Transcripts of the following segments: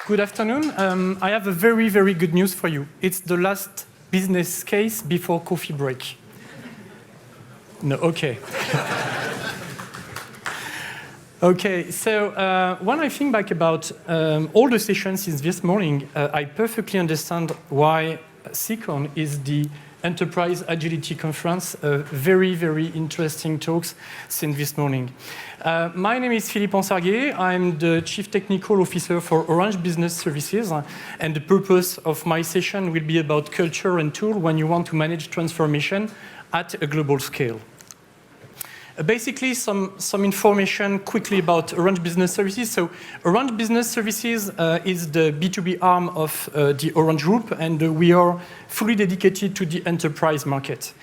Good afternoon. I have a very, very good news for you. It's the last business case before coffee break. No, okay. Okay, so when I think back about all the sessions since this morning, I perfectly understand why SEACON is the Enterprise Agility Conference. Very, very interesting talks since this morning. My name is Philippe Ensarguet. I'm the Chief Technical Officer for Orange Business Services, and the purpose of my session will be about culture and tool when you want to manage transformation at a global scale. Basically, some information quickly about Orange Business Services. So Orange Business Services is the B2B arm of the Orange Group, and we are fully dedicated to the enterprise market.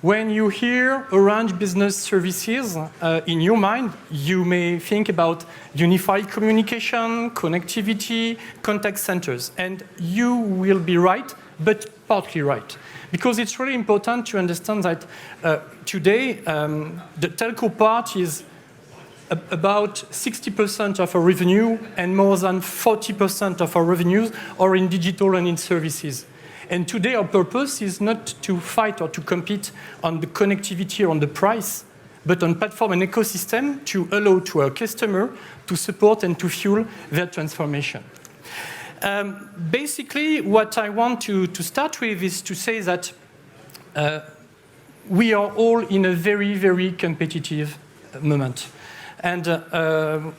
When you hear Orange Business Services, in your mind, you may think about unified communication, connectivity, contact centers. And you will be right, but partly right. Because it's really important to understand that today, the telco part is about 60% of our revenue, and more than 40% of our revenues are in digital and in services. And today, our purpose is not to fight or to compete on the connectivity or on the price, but on platform and ecosystem to allow to our customer to support and to fuel their transformation. Basically, what I want to start with is to say that we are all in a very, very competitive moment. And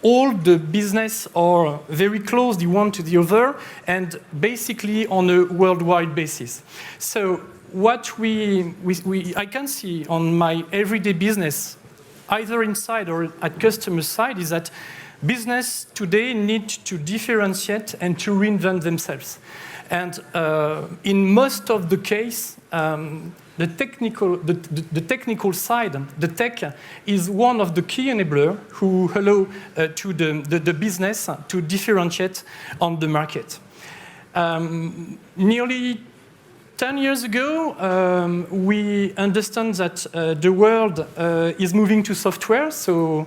all the business are very close, the one to the other, and basically on a worldwide basis. So what I can see on my everyday business, either inside or at customer side, is that business today need to differentiate and to reinvent themselves. And in most of the case, the technical side, the tech, is one of the key enablers who allow to the business to differentiate on the market. Nearly 10 years ago, we understand that the world is moving to software, so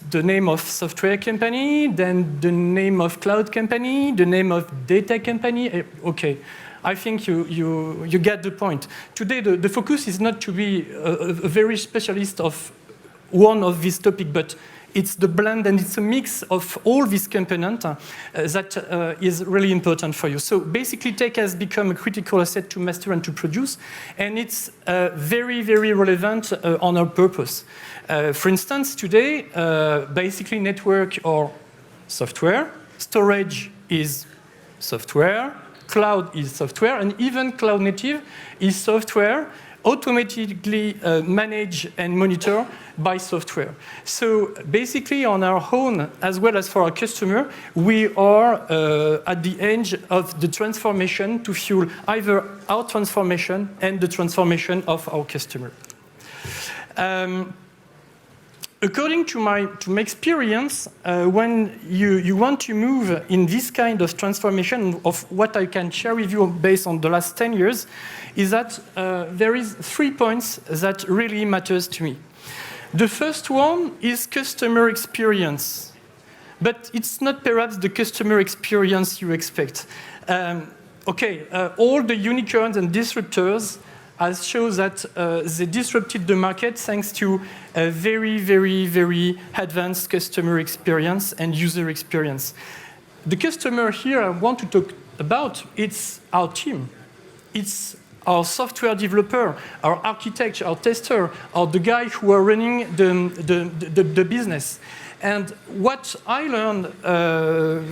the name of software company, then the name of cloud company, the name of data company. Okay, I think you get the point. Today, the focus is not to be a very specialist of one of these topics, but it's the blend and it's a mix of all these components that is really important for you. So basically, tech has become a critical asset to master and to produce, and it's very, very relevant on our purpose. For instance, today, basically network or software, storage is software, cloud is software, and even cloud native is software, automatically managed and monitored by software. So basically on our own, as well as for our customer, we are at the edge of the transformation to fuel either our transformation and the transformation of our customer. According to my experience, when you want to move in this kind of transformation, of what I can share with you based on the last 10 years, is that there is 3 points that really matters to me. The first one is customer experience, but it's not perhaps the customer experience you expect. All the unicorns and disruptors has shown that they disrupted the market thanks to a very, very, very advanced customer experience and user experience. The customer here I want to talk about, it's our team. It's our software developer, our architect, our tester, or the guy who are running the business. And what I learned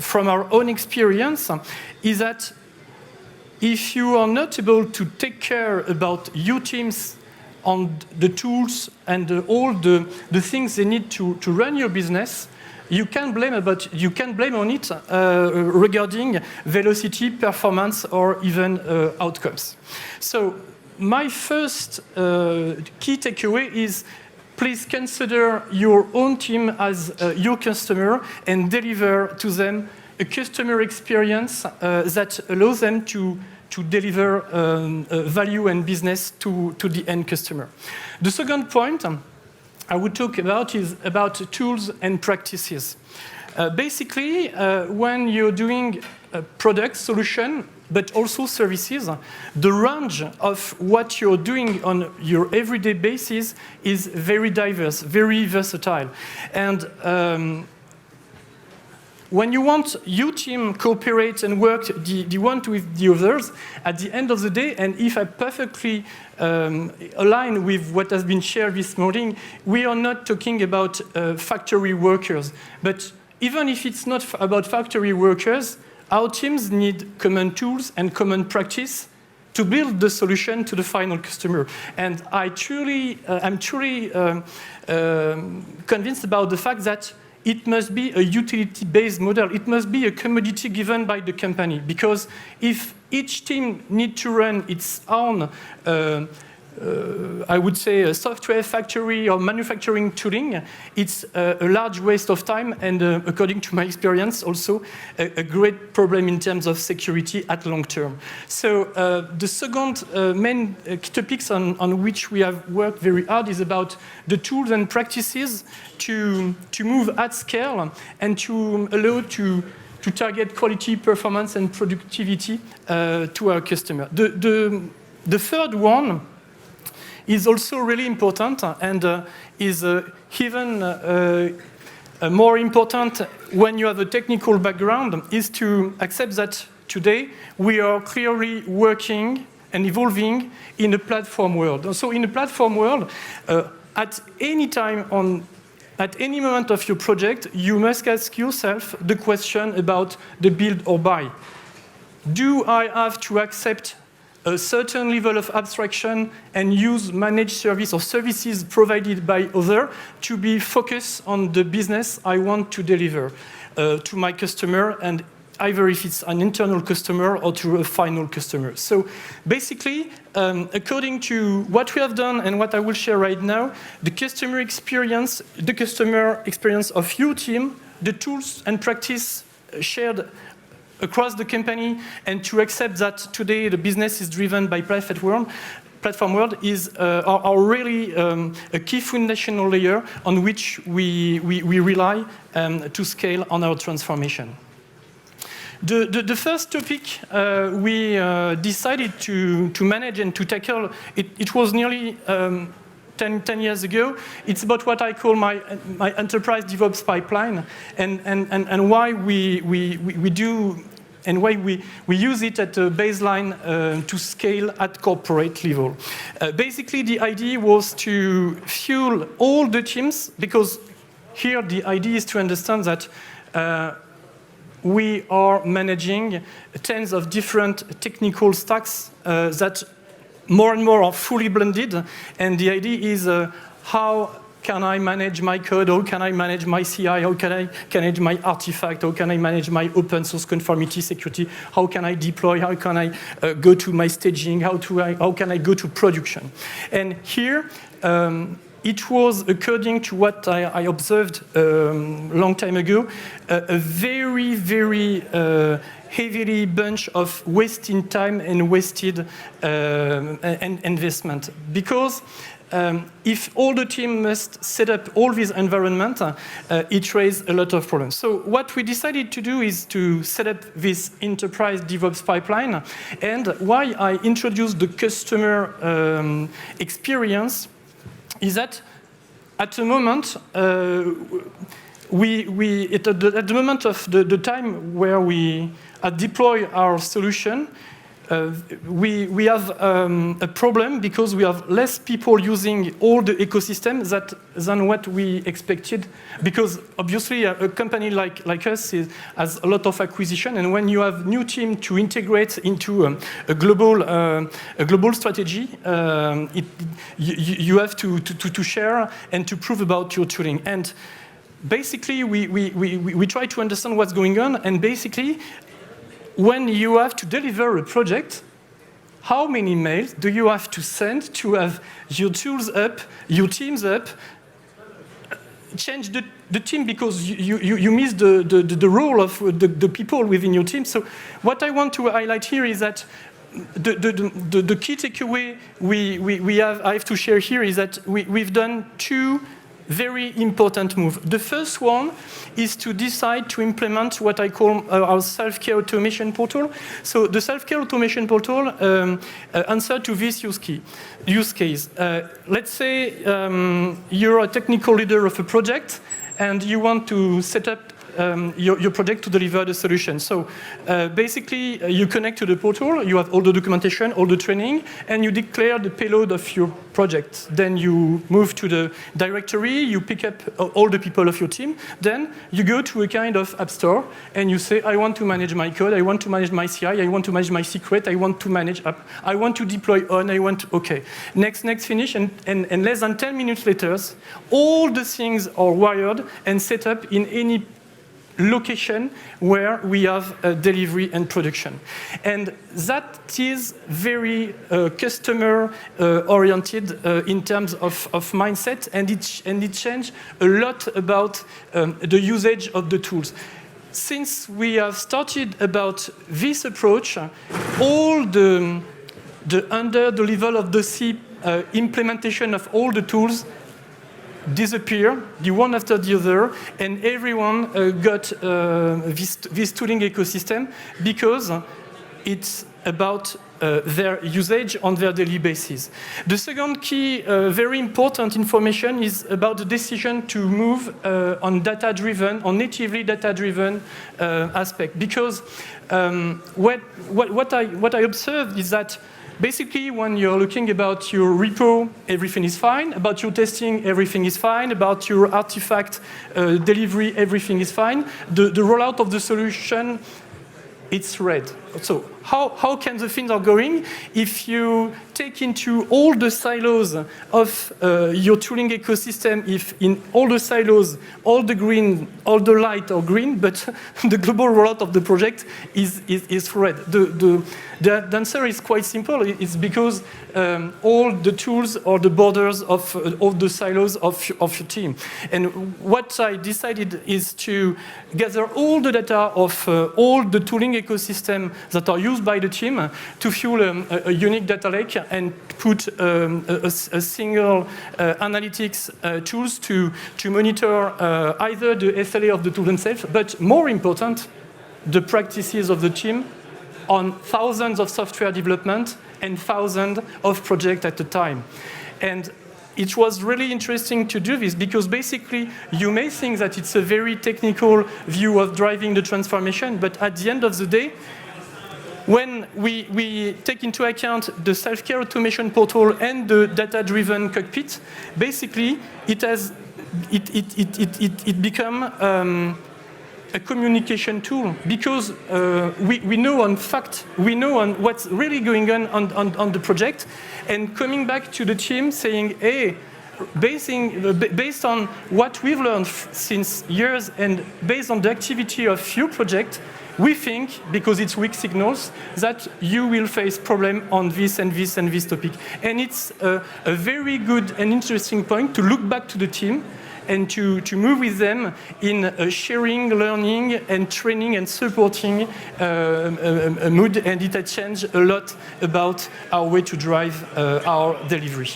from our own experience is that if you are not able to take care about your teams on the tools and all the things they need to run your business, you can blame on it regarding velocity, performance, or even outcomes. So my first key takeaway is please consider your own team as your customer and deliver to them a customer experience that allows them to deliver value and business to the end customer. The second point I would talk about is about tools and practices. Basically, when you're doing a product solution, but also services, the range of what you're doing on your everyday basis is very diverse, very versatile. And when you want your team cooperate and work the one with the others, at the end of the day, and if I perfectly align with what has been shared this morning, we are not talking about factory workers. But even if it's not about factory workers, our teams need common tools and common practice to build the solution to the final customer. And I'm truly convinced about the fact that it must be a utility-based model. It must be a commodity given by the company. Because if each team needs to run its own, I would say, a software factory or manufacturing tooling, it's a large waste of time and, according to my experience, also a great problem in terms of security at long term. So the second main topics on which we have worked very hard is about the tools and practices to move at scale and to allow to target quality, performance, and productivity to our customer. The third one is also really important and is even more important when you have a technical background, is to accept that today we are clearly working and evolving in a platform world. So in a platform world, at any time at any moment of your project, you must ask yourself the question about the build or buy. Do I have to accept a certain level of abstraction and use managed service or services provided by others to be focused on the business I want to deliver to my customer, and either if it's an internal customer or to a final customer. So basically, according to what we have done and what I will share right now, the customer experience of your team, the tools and practice shared across the company, and to accept that today the business is driven by platform world are really a key foundational layer on which we rely to scale on our transformation. The first topic we decided to manage and to tackle, it was nearly 10 years ago. It's about what I call my enterprise DevOps pipeline, and why we do and why we use it at a baseline to scale at corporate level. Basically, the idea was to fuel all the teams, because here the idea is to understand that we are managing tens of different technical stacks that more and more are fully blended, and the idea is how can I manage my code, how can I manage my CI, how can I manage my artifact, how can I manage my open source conformity security, how can I deploy, how can I go to my staging, how can I go to production. And here, it was, according to what I observed a long time ago, a very, very heavily bunch of wasting time and wasted investment. Because if all the team must set up all this environment, it raises a lot of problems. So what we decided to do is to set up this enterprise DevOps pipeline. And why I introduced the customer experience is that at the moment, at the moment of the time where we deploy our solution, we have a problem because we have less people using all the ecosystem than what we expected. Because obviously a company like us has a lot of acquisition, and when you have new team to integrate into a global strategy, you have to share and to prove about your tooling. And basically we try to understand what's going on, and basically, when you have to deliver a project, how many mails do you have to send to have your tools up, your teams up, change the team because you miss the role of the people within your team? So what I want to highlight here is that the key takeaway I have to share here is that we've done two very important move. The first one is to decide to implement what I call our self-care automation portal. So the self-care automation portal answers to this use case. Let's say you're a technical leader of a project and you want to set up your project to deliver the solution. So basically, you connect to the portal, you have all the documentation, all the training, and you declare the payload of your project. Then you move to the directory, you pick up all the people of your team, then you go to a kind of app store, and you say, I want to manage my code, I want to manage my CI, I want to manage my secret, I want to manage app, I want to deploy on, I want to, okay. Next, finish, and less than 10 minutes later, all the things are wired and set up in any location where we have delivery and production. And that is very customer-oriented in terms of mindset, and it changed a lot about the usage of the tools. Since we have started about this approach, all the under the level of the C implementation of all the tools disappear, the one after the other, and everyone got this tooling ecosystem because it's about their usage on their daily basis. The second key, very important information is about the decision to move on data-driven, on natively data-driven aspect. Because what I observed is that basically, when you're looking about your repo, everything is fine. About your testing, everything is fine. About your artifact delivery, everything is fine. The rollout of the solution, it's red. So how can the things are going if you take into all the silos of your tooling ecosystem, if in all the silos, all the green, all the light are green, but the global rollout of the project is red. The answer is quite simple. It's because all the tools are the borders of the silos of your team. And what I decided is to gather all the data of all the tooling ecosystem that are used by the team to fuel a unique data lake and put a single analytics tools to monitor either the SLA of the tool themselves, but more important, the practices of the team on thousands of software development and thousands of projects at a time. And it was really interesting to do this because basically you may think that it's a very technical view of driving the transformation, but at the end of the day, when we take into account the self-care automation portal and the data-driven cockpit, basically it become a communication tool because we know on fact, we know on what's really going on the project, and coming back to the team saying, hey, based on what we've learned since years and based on the activity of your project, we think, because it's weak signals, that you will face problem on this and this and this topic. And it's a very good and interesting point to look back to the team and to move with them in sharing, learning, and training and supporting mood, and it has changed a lot about our way to drive our delivery.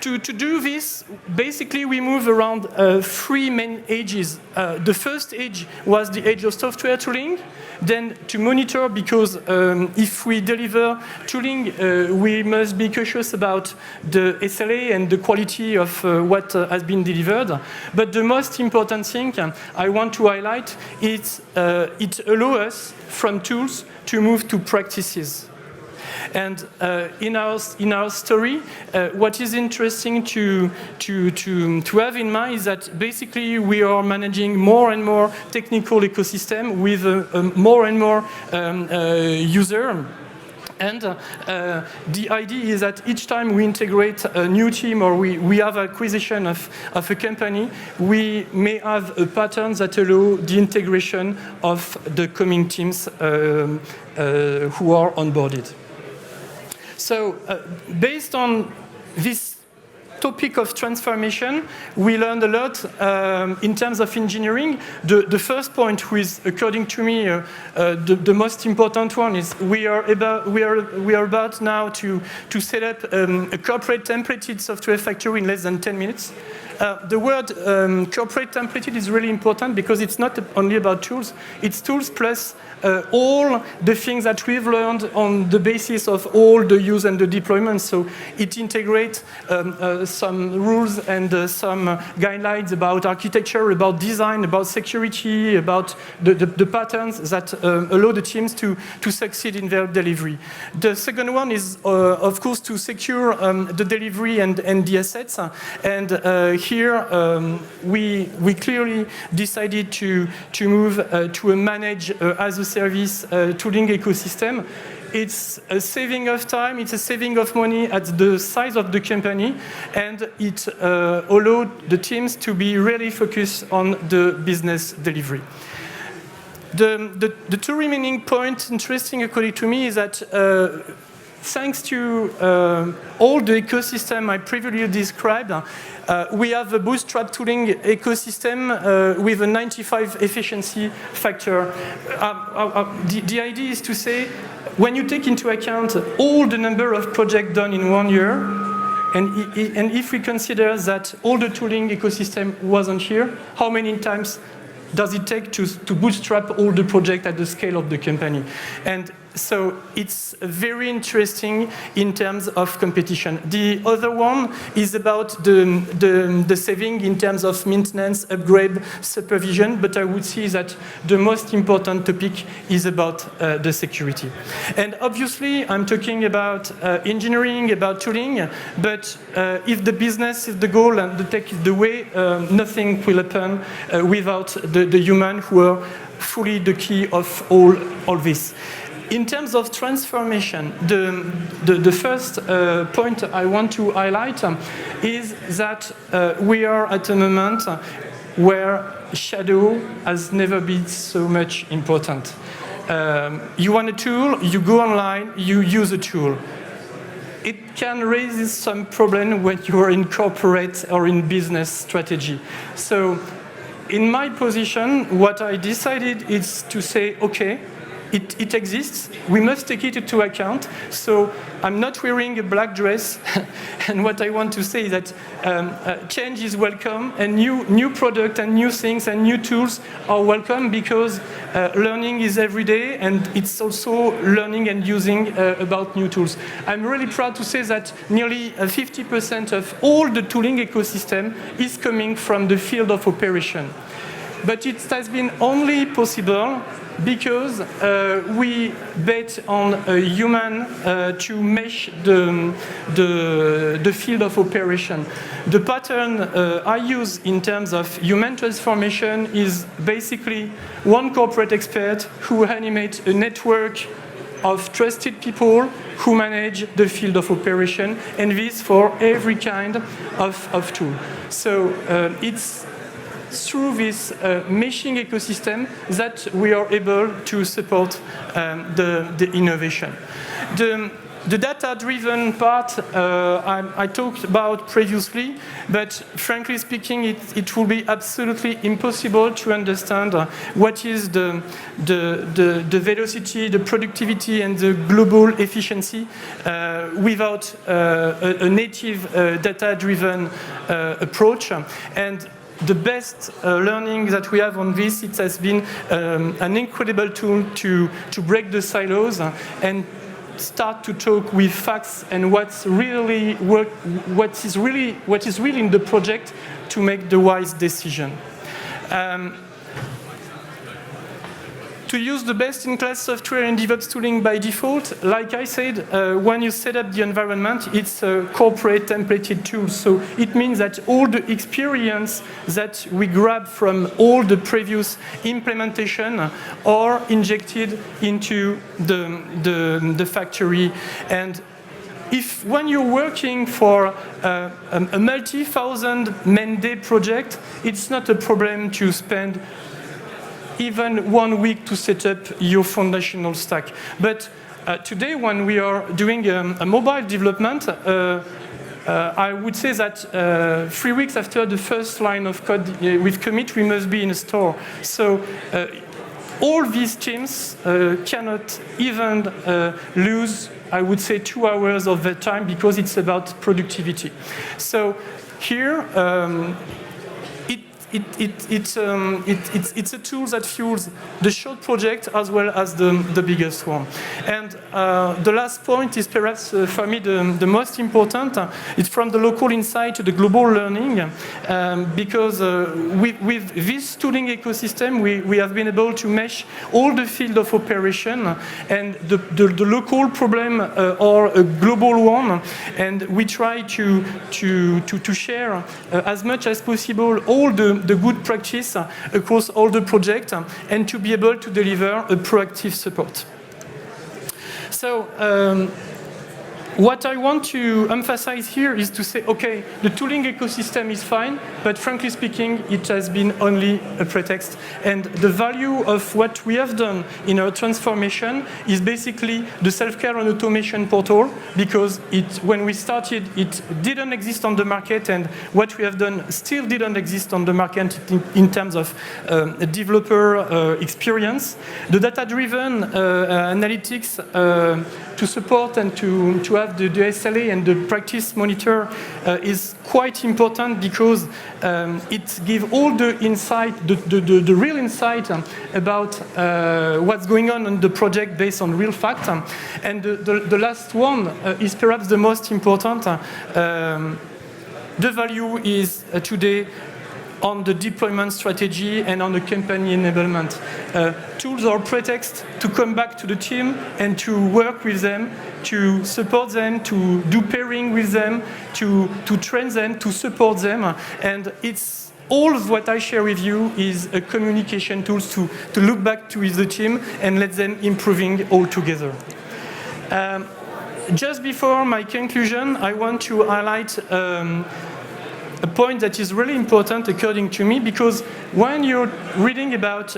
To do this, basically we move around 3 main ages. The first age was the age of software tooling. Then to monitor, because if we deliver tooling, we must be cautious about the SLA and the quality of what has been delivered. But the most important thing I want to highlight is it allows us from tools to move to practices. And in our story, what is interesting to have in mind is that basically we are managing more and more technical ecosystem with more and more user. And the idea is that each time we integrate a new team or we have acquisition of a company, we may have a pattern that allow the integration of the coming teams who are onboarded. So based on this topic of transformation, we learned a lot in terms of engineering. The first point, which according to me the most important one, is we are about now to set up a corporate templated software factory in less than 10 minutes. The word corporate templated is really important because it's not only about tools, it's tools plus all the things that we've learned on the basis of all the use and the deployment. So it integrates some rules and some guidelines about architecture, about design, about security, about the patterns that allow the teams to succeed in their delivery. The second one is, of course, to secure the delivery and the assets. And here we clearly decided to move to a manage as a service tooling ecosystem. It's a saving of time, it's a saving of money at the size of the company, and it allowed the teams to be really focused on the business delivery. The two remaining points interesting according to me is that thanks to all the ecosystem I previously described, we have a bootstrap tooling ecosystem with a 95 efficiency factor. The idea is to say, when you take into account all the number of projects done in 1 year, and if we consider that all the tooling ecosystem wasn't here, how many times does it take to bootstrap all the projects at the scale of the company? And so it's very interesting in terms of competition. The other one is about the saving in terms of maintenance, upgrade, supervision, but I would say that the most important topic is about the security. And obviously, I'm talking about engineering, about tooling, but if the business is the goal and the tech is the way, nothing will happen without the human who are fully the key of all this. In terms of transformation, the first point I want to highlight is that we are at a moment where shadow has never been so much important. You want a tool, you go online, you use a tool. It can raise some problem when you are in corporate or in business strategy. So in my position, what I decided is to say, okay, it exists, we must take it into account. So I'm not wearing a black dress, and what I want to say is that change is welcome, and new product and new things and new tools are welcome, because learning is every day, and it's also learning and using about new tools. I'm really proud to say that nearly 50% of all the tooling ecosystem is coming from the field of operation. But it has been only possible because we bet on a human to mesh the field of operation. The pattern I use in terms of human transformation is basically one corporate expert who animates a network of trusted people who manage the field of operation, and this for every kind of tool. So it's through this meshing ecosystem that we are able to support the innovation. The data-driven part I talked about previously, but frankly speaking, it will be absolutely impossible to understand what is the velocity, the productivity, and the global efficiency without a native data-driven approach. And the best learning that we have on this, it has been an incredible tool to break the silos and start to talk with facts and what is really in the project to make the wise decision. To use the best-in-class software and DevOps tooling by default, like I said, when you set up the environment, it's a corporate templated tool. So it means that all the experience that we grab from all the previous implementation are injected into the factory. And when you're working for a multi-thousand man-day project, it's not a problem to spend even 1 week to set up your foundational stack. But today, when we are doing a mobile development, I would say that 3 weeks after the first line of code with commit, we must be in a store. So all these teams cannot even lose, I would say, 2 hours of their time, because it's about productivity. So here, it's a tool that fuels the short project as well as the biggest one. And the last point is perhaps for me the most important. It's from the local insight to the global learning, because with this tooling ecosystem, we have been able to mesh all the field of operation and the local problem or a global one, and we try to share as much as possible all the good practice across all the projects and to be able to deliver a proactive support. So what I want to emphasize here is to say, okay, the tooling ecosystem is fine, but frankly speaking, it has been only a pretext. And the value of what we have done in our transformation is basically the self-care and automation portal, because when we started, it didn't exist on the market, and what we have done still didn't exist on the market in terms of developer experience. The data-driven analytics to support and to have the SLA and the practice monitor is quite important, because it gives all the insight, the real insight about what's going on the project based on real facts. And the last one is perhaps the most important. The value is today on the deployment strategy and on the company enablement. Tools are a pretext to come back to the team and to work with them, to support them, to do pairing with them, to train them, to support them. And it's all of what I share with you is a communication tools to look back to the team and let them improving all together. Just before my conclusion, I want to highlight a point that is really important according to me, because when you're reading about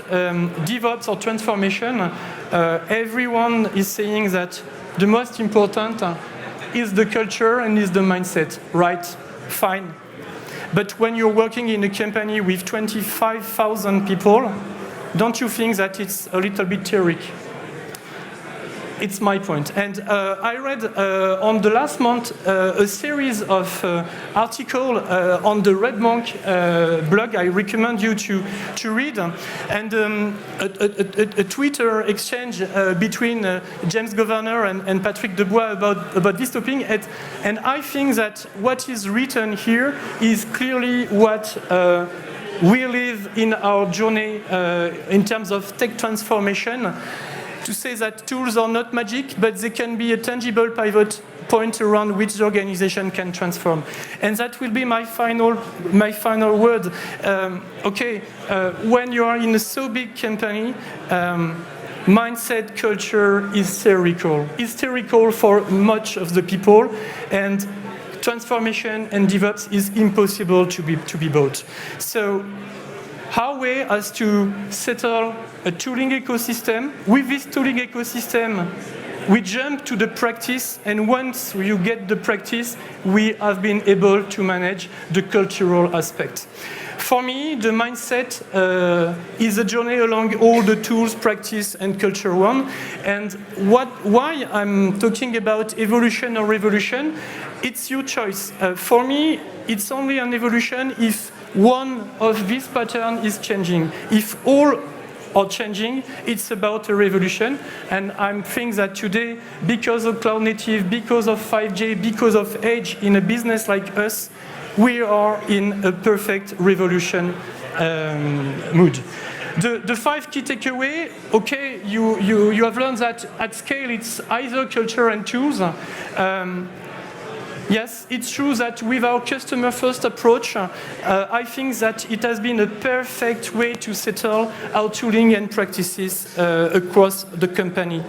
DevOps or transformation, everyone is saying that the most important is the culture and is the mindset, right? Fine. But when you're working in a company with 25,000 people, don't you think that it's a little bit theoretic? It's my point. And I read on the last month a series of articles on the Red Monk blog. I recommend you to read. And a Twitter exchange between James Governor and Patrick Debois about this topic. And I think that what is written here is clearly what we live in our journey in terms of tech transformation. To say that tools are not magic, but they can be a tangible pivot point around which the organization can transform. And that will be my final word. When you are in a so big company, mindset, culture is theoretical. It's theoretical for much of the people, and transformation and DevOps is impossible to be bought. So our way is to settle a tooling ecosystem. With this tooling ecosystem, we jump to the practice, and once you get the practice, we have been able to manage the cultural aspect. For me, the mindset is a journey along all the tools, practice, and culture one. And why I'm talking about evolution or revolution, it's your choice. For me, it's only an evolution if one of these patterns is changing. If all are changing, it's about a revolution. And I think that today, because of cloud native, because of 5G, because of edge in a business like us, we are in a perfect revolution mood. The 5 key takeaway, okay, you have learned that at scale it's either culture and tools. Yes, it's true that with our customer-first approach, I think that it has been a perfect way to settle our tooling and practices across the company.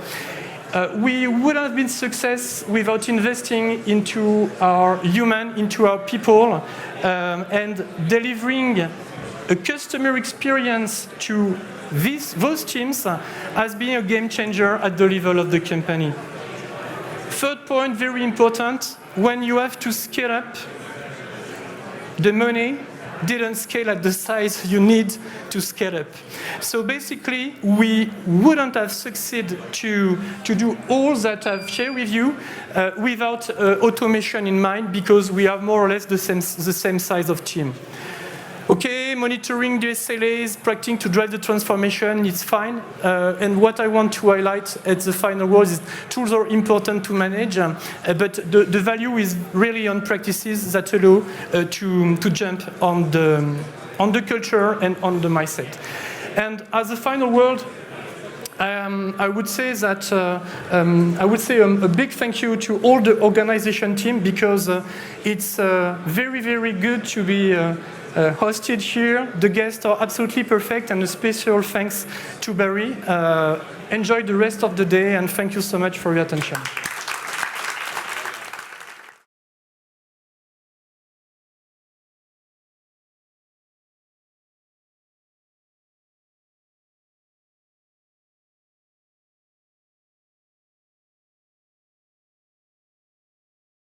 We would have been success without investing into our human, into our people, and delivering a customer experience to those teams has been a game changer at the level of the company. Third point, very important, when you have to scale up, the money didn't scale at the size you need to scale up. So basically, we wouldn't have succeeded to do all that I've shared with you without automation in mind, because we have more or less the same size of team. Okay, monitoring the SLAs, practicing to drive the transformation, it's fine. And what I want to highlight at the final word is tools are important to manage, but the value is really on practices that allow to jump on the culture and on the mindset. And as a final word, I would say that a big thank you to all the organization team, because it's very, very good to be hosted here. The guests are absolutely perfect, and a special thanks to Barry. Enjoy the rest of the day, and thank you so much for your attention.